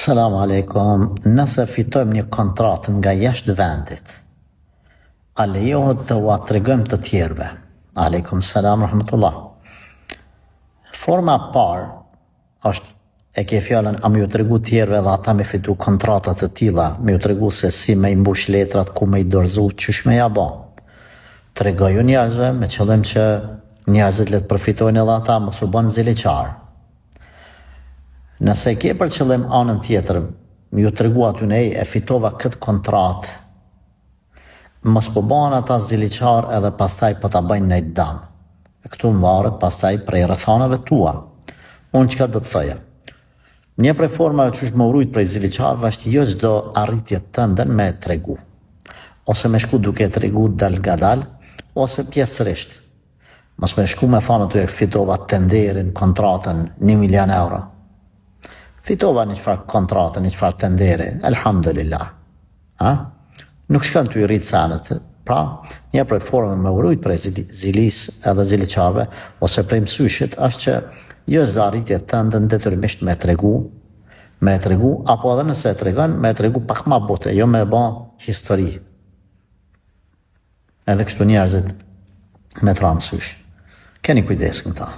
Salamu alaikum, nëse fitojmë një kontratë nga jashtë vendit, a lejohet të ua tregojmë të tjerëve? Aleikum salam rahmatullah. Forma parë është e ke fjallën a me ju tregu tjerëve dhe ata me fitu kontratat të tilla, me ju tregu se si me i mbush letrat, ku me i dorëzu, qysh me ja ba. Tregoju njerëzve me qëllim që njerëzit le të përfitojnë edhe ata, mos u bën ziliqar. Nëse ke për qëllim anën tjetër, më ju tregu aty nej e fitova këtë kontratë, mos po banë ata ziliqar edhe pastaj po ta bëjnë në dam. E këtu më varet pastaj prej rrethanave tua. Unë çka do të thoja? Një prej formave që është më urujt prej ziliqarve është jo çdo arritje tënde me tregu. Ose me shku duke tregu dal gadal, ose pjesërisht. Mos me shku me thonë aty e fitova tenderin, kontratën, 1 milion euro. Fitova një qëfar kontratën, një qëfar tenderi, elhamdulillah. Nuk shkën të i rritë sanët. Pra, një prej formën me urujt prej zilis edhe ziliqarve, ose prej mësyshit, është që jo çdo arritje tënde detyrimisht me tregu, apo edhe nëse e tregon, me tregu pak ma bote, jo me ba histori. Edhe kështu njerëzit me tra mësysh. Keni kujdes në ta.